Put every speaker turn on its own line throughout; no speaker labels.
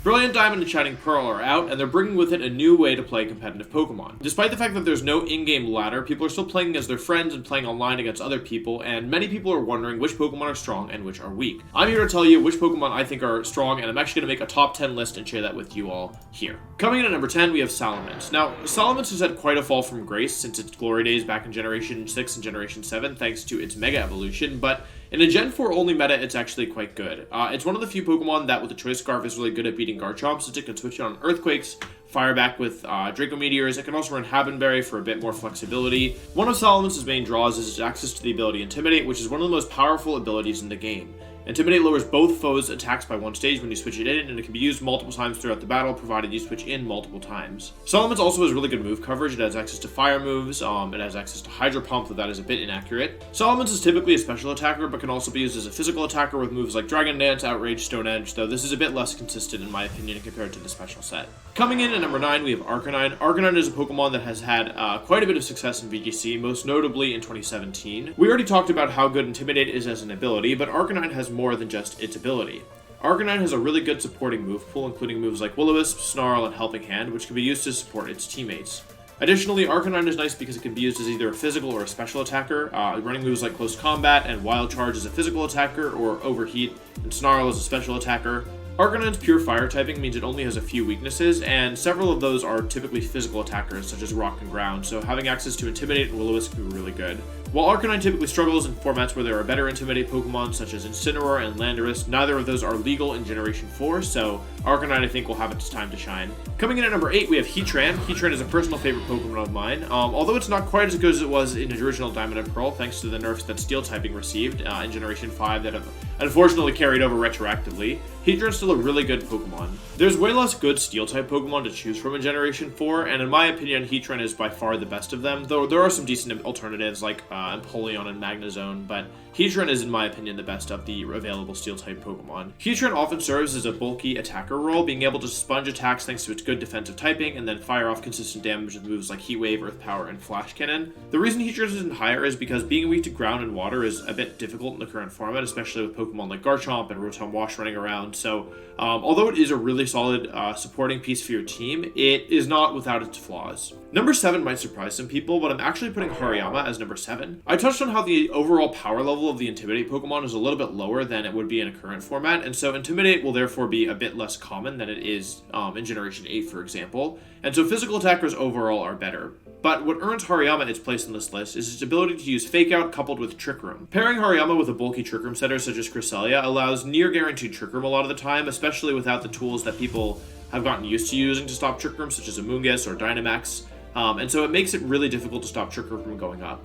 Brilliant Diamond and Shining Pearl are out, and they're bringing with it a new way to play competitive Pokemon. Despite the fact that there's no in-game ladder, people are still playing as their friends and playing online against other people, and many people are wondering which Pokemon are strong and which are weak. I'm here to tell you which Pokemon I think are strong, and I'm actually going to make a top 10 list and share that with you all here. Coming in at number 10, we have Salamence. Now, Salamence has had quite a fall from grace since its glory days back in Generation 6 and Generation 7, thanks to its Mega Evolution, but in a Gen 4 only meta, it's actually quite good. It's one of the few Pokemon that with the Choice Scarf is really good at beating Garchomp, since it can switch it on Earthquakes, fire back with Draco Meteors. It can also run Havenberry for a bit more flexibility. One of Salamence's main draws is its access to the ability Intimidate, which is one of the most powerful abilities in the game. Intimidate lowers both foes' attacks by one stage when you switch it in, and it can be used multiple times throughout the battle, provided you switch in multiple times. Salamence also has really good move coverage. It has access to fire moves, it has access to Hydro Pump, though that is a bit inaccurate. Salamence is typically a special attacker, but can also be used as a physical attacker with moves like Dragon Dance, Outrage, Stone Edge, though this is a bit less consistent in my opinion compared to the special set. Coming in at number 9, we have Arcanine. Arcanine is a Pokemon that has had quite a bit of success in VGC, most notably in 2017. We already talked about how good Intimidate is as an ability, but Arcanine has more than just its ability. Arcanine has a really good supporting move pool, including moves like Will-O-Wisp, Snarl, and Helping Hand, which can be used to support its teammates. Additionally, Arcanine is nice because it can be used as either a physical or a special attacker, running moves like Close Combat and Wild Charge as a physical attacker, or Overheat and Snarl as a special attacker. Arcanine's pure fire typing means it only has a few weaknesses, and several of those are typically physical attackers, such as Rock and Ground, so having access to Intimidate and Will-O-Wisp can be really good. While Arcanine typically struggles in formats where there are better Intimidate Pokemon, such as Incineroar and Landorus, neither of those are legal in Generation 4, so Arcanine I think will have its time to shine. Coming in at number 8, we have Heatran. Heatran is a personal favorite Pokemon of mine, although it's not quite as good as it was in its original Diamond and Pearl, thanks to the nerfs that Steel typing received in Generation 5 that have unfortunately carried over retroactively. Heatran's still a really good Pokemon. There's way less good Steel-type Pokemon to choose from in Generation 4, and in my opinion, Heatran is by far the best of them, though there are some decent alternatives like Empoleon and Magnezone, but Heatran is, in my opinion, the best of the available Steel-type Pokemon. Heatran often serves as a bulky attacker role, being able to sponge attacks thanks to its good defensive typing, and then fire off consistent damage with moves like Heat Wave, Earth Power, and Flash Cannon. The reason Heatran isn't higher is because being weak to ground and water is a bit difficult in the current format, especially with Pokemon like Garchomp and Rotom Wash running around, so although it is a really solid supporting piece for your team, it is not without its flaws. Number 7 might surprise some people, but I'm actually putting Hariyama as number 7. I touched on how the overall power level of the Intimidate Pokemon is a little bit lower than it would be in a current format, and so Intimidate will therefore be a bit less common than it is in Generation 8, for example, and so physical attackers overall are better. But what earns Hariyama its place on this list is its ability to use Fake Out coupled with Trick Room. Pairing Hariyama with a bulky Trick Room setter such as Cresselia allows near guaranteed Trick Room a lot of the time, especially without the tools that people have gotten used to using to stop Trick Room, such as Amoonguss or Dynamax, and so it makes it really difficult to stop Trick Room from going up.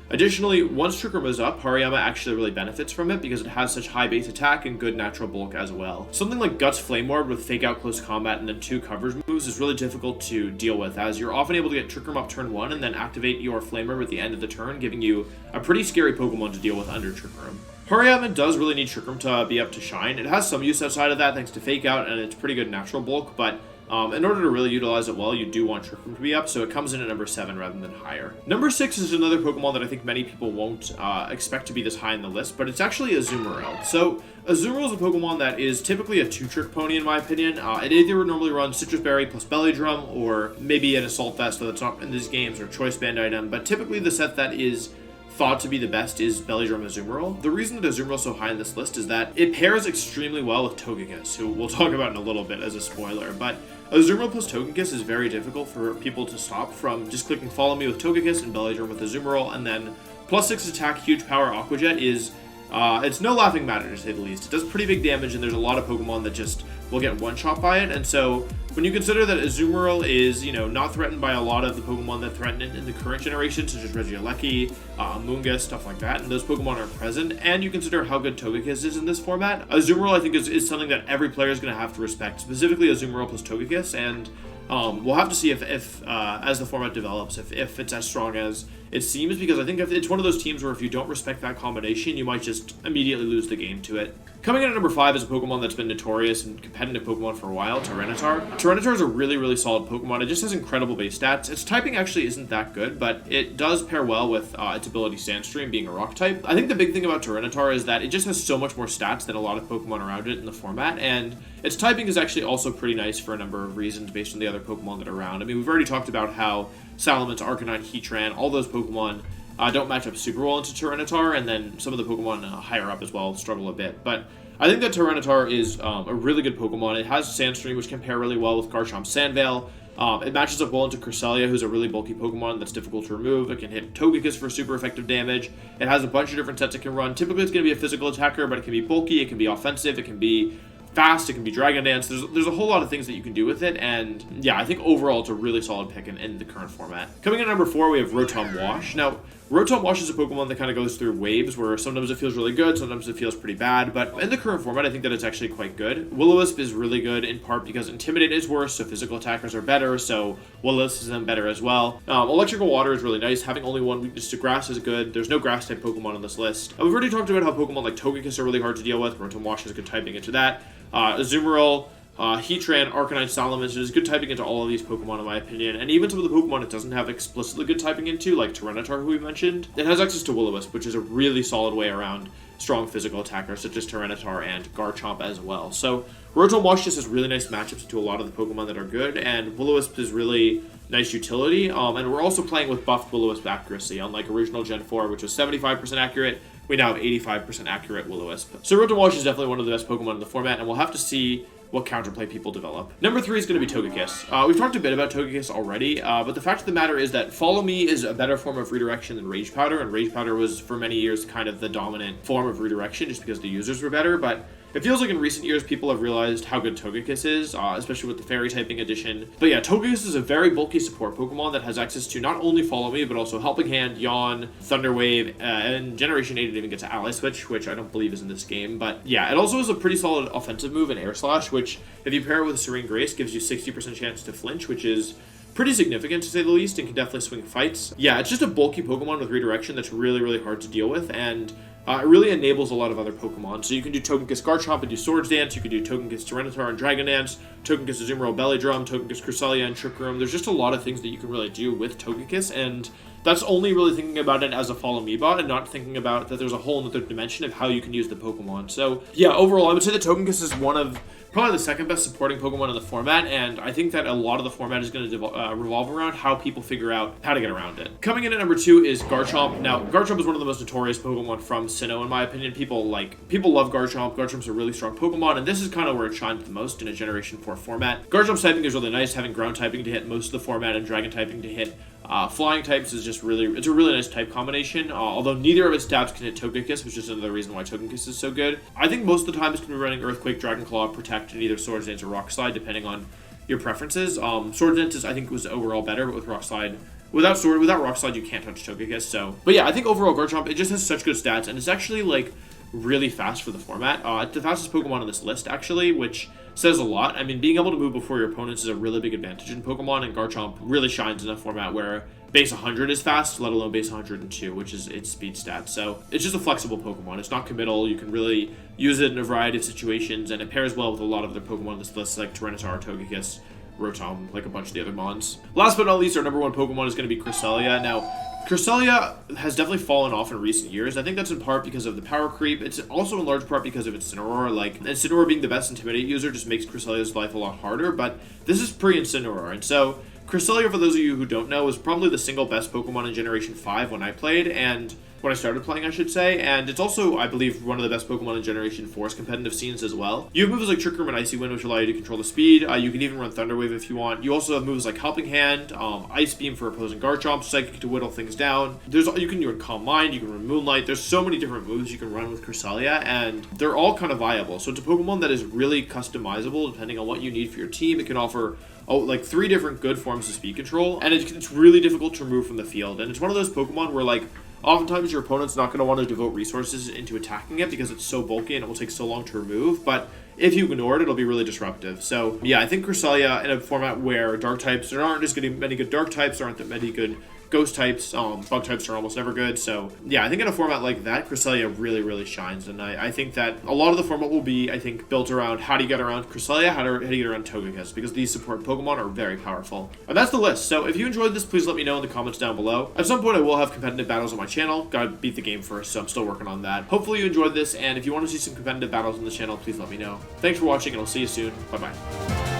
Additionally, once Trick Room is up, Hariyama actually really benefits from it because it has such high base attack and good natural bulk as well. Something like Guts Flame Orb with Fake Out Close Combat and then 2 coverage moves is really difficult to deal with, as you're often able to get Trick Room up turn 1 and then activate your Flame Orb at the end of the turn, giving you a pretty scary Pokemon to deal with under Trick Room. Hariyama does really need Trick Room to be up to shine. It has some use outside of that thanks to Fake Out and its pretty good natural bulk, but in order to really utilize it well, you do want Trick Room to be up, so it comes in at number 7 rather than higher. Number 6 is another Pokemon that I think many people won't expect to be this high in the list, but it's actually Azumarill. So, Azumarill is a Pokemon that is typically a 2-trick pony in my opinion. It either normally runs Citrus Berry plus Belly Drum, or maybe an Assault Vest, though that's not in these games, or Choice Band item, but typically the set that is thought to be the best is Belly Drum Azumarill. The reason that Azumarill is so high in this list is that it pairs extremely well with Togekiss, who we'll talk about in a little bit as a spoiler, but Azumarill plus Togekiss is very difficult for people to stop from just clicking Follow Me with Togekiss and Belly Drum with Azumarill, and then plus 6 attack, huge power Aqua Jet is, it's no laughing matter to say the least. It does pretty big damage, and there's a lot of Pokemon that just will get one-shot by it, and so when you consider that Azumarill is, not threatened by a lot of the Pokemon that threaten it in the current generation, such as Regieleki, Amoonguss, stuff like that, and those Pokemon are present, and you consider how good Togekiss is in this format, Azumarill I think is something that every player is going to have to respect, specifically Azumarill plus Togekiss, and We'll have to see if as the format develops, if it's as strong as it seems, because I think if it's one of those teams where if you don't respect that combination, you might just immediately lose the game to it. Coming in at number 5 is a Pokemon that's been notorious and competitive Pokemon for a while, Tyranitar. Tyranitar is a really, really solid Pokemon. It just has incredible base stats. Its typing actually isn't that good, but it does pair well with its ability Sandstream being a rock type. I think the big thing about Tyranitar is that it just has so much more stats than a lot of Pokemon around it in the format, and its typing is actually also pretty nice for a number of reasons based on the other Pokemon that are around. I mean, we've already talked about how Salamence, Arcanine, Heatran, all those Pokemon don't match up super well into Tyranitar, and then some of the Pokemon higher up as well struggle a bit. But I think that Tyranitar is a really good Pokemon. It has Sandstream, which can pair really well with Garchomp Sandveil. It matches up well into Cresselia, who's a really bulky Pokemon that's difficult to remove. It can hit Togekiss for super effective damage. It has a bunch of different sets it can run. Typically, it's going to be a physical attacker, but it can be bulky, it can be offensive, it can be fast, it can be Dragon Dance. There's a whole lot of things that you can do with it, and yeah, I think overall it's a really solid pick in the current format. Coming in at number 4, we have Rotom Wash. Now, Rotom Wash is a Pokemon that kind of goes through waves, where sometimes it feels really good, sometimes it feels pretty bad, but in the current format, I think that it's actually quite good. Will-O-Wisp is really good, in part because Intimidate is worse, so physical attackers are better, so Will-O-Wisp is then better as well. Electrical Water is really nice. Having only one weakness to Grass is good. There's no Grass-type Pokemon on this list. We've already talked about how Pokemon like Togekiss are really hard to deal with. Rotom Wash has good typing into that. Azumarill, Heatran, Arcanine, Salamence, there's good typing into all of these Pokemon in my opinion, and even some of the Pokemon it doesn't have explicitly good typing into, like Tyranitar, who we mentioned, it has access to Will-O-Wisp, which is a really solid way around strong physical attackers such as Tyranitar and Garchomp as well. So Rotom Wash just has really nice matchups to a lot of the Pokemon that are good, and Will-O-Wisp is really nice utility, and we're also playing with buffed Will-O-Wisp accuracy, unlike original Gen 4, which was 75% accurate. We now have 85% accurate Will-O-Wisp. So Rotom Wash is definitely one of the best Pokemon in the format, and we'll have to see what counterplay people develop. Number 3 is going to be Togekiss. We've talked a bit about Togekiss already, but the fact of the matter is that Follow Me is a better form of redirection than Rage Powder, and Rage Powder was for many years kind of the dominant form of redirection just because the users were better, but it feels like in recent years people have realized how good Togekiss is, especially with the Fairy typing edition. But yeah, Togekiss is a very bulky support Pokemon that has access to not only Follow Me, but also Helping Hand, Yawn, Thunder Wave, and Generation 8 it even gets to Ally Switch, which I don't believe is in this game. But yeah, it also has a pretty solid offensive move in Air Slash, which if you pair it with Serene Grace gives you 60% chance to flinch, which is pretty significant to say the least, and can definitely swing fights. Yeah, it's just a bulky Pokemon with redirection that's really, really hard to deal with, and it really enables a lot of other Pokemon. So you can do Togekiss Garchomp and do Swords Dance, you can do Togekiss Tyranitar and Dragon Dance, Togekiss Azumarill Belly Drum, Togekiss Cresselia and Trick Room. There's just a lot of things that you can really do with Togekiss, and that's only really thinking about it as a Follow Me bot and not thinking about that there's a whole other dimension of how you can use the Pokemon. So yeah, overall, I would say that Togekiss is one of probably the second best supporting Pokemon in the format, and I think that a lot of the format is going to revolve around how people figure out how to get around it. Coming in at number 2 is Garchomp. Now, Garchomp is one of the most notorious Pokemon from Sinnoh, in my opinion. People love Garchomp. Garchomp's a really strong Pokemon, and this is kind of where it shines the most in a Generation 4 format. Garchomp's typing is really nice, having ground typing to hit most of the format and dragon typing to hit flying types is just it's a really nice type combination, although neither of its stats can hit Togekiss, which is another reason why Togekiss is so good. I think most of the time it's going to be running Earthquake, Dragon Claw, Protect, and either Swords Dance or Rock Slide, depending on your preferences. Swords Dance I think was overall better, but with Rock Slide, without Rock Slide you can't touch Togekiss. So, but yeah, I think overall Garchomp, it just has such good stats, and it's actually like really fast for the format. It's the fastest Pokemon on this list actually, which says a lot. I mean, being able to move before your opponents is a really big advantage in Pokemon, and Garchomp really shines in a format where base 100 is fast, let alone base 102, which is its speed stat. So it's just a flexible Pokemon. It's not committal. You can really use it in a variety of situations, and it pairs well with a lot of other Pokemon on this list, like Tyranitar, Togekiss, Rotom, like a bunch of the other mons. Last but not least, our number 1 Pokemon is going to be Cresselia. Now, Cresselia has definitely fallen off in recent years. I think that's in part because of the power creep. It's also in large part because of its Incineroar. And Incineroar being the best Intimidate user just makes Cresselia's life a lot harder, but this is pre-Incineroar, and so Cresselia, for those of you who don't know, is probably the single best Pokemon in Generation 5 when I played, and when I started playing, I should say, and it's also, I believe, one of the best Pokemon in Generation 4's competitive scenes as well. You have moves like Trick Room and Icy Wind, which allow you to control the speed. You can even run Thunder Wave if you want. You also have moves like Helping Hand, Ice Beam for opposing Garchomp, Psychic to whittle things down. You can run Calm Mind, you can run Moonlight. There's so many different moves you can run with Cresselia, and they're all kind of viable. So it's a Pokemon that is really customizable depending on what you need for your team. It can offer like 3 different good forms of speed control, and it's really difficult to remove from the field. And it's one of those Pokemon where, like, oftentimes your opponent's not going to want to devote resources into attacking it because it's so bulky and it will take so long to remove, but if you ignore it, it'll be really disruptive. So yeah, I think Cresselia in a format where dark types, there aren't as many good dark types, there aren't that many good ghost types, bug types are almost never good. So yeah, I think in a format like that, Cresselia really shines. And I think that a lot of the format will be, I think, built around how do you get around Cresselia, how do you get around Togekiss, because these support Pokemon are very powerful. And that's the list. So if you enjoyed this, please let me know in the comments down below. At some point, I will have competitive battles on my channel. Gotta beat the game first, so I'm still working on that. Hopefully you enjoyed this, and if you want to see some competitive battles on the channel, please let me know. Thanks for watching, and I'll see you soon. Bye-bye.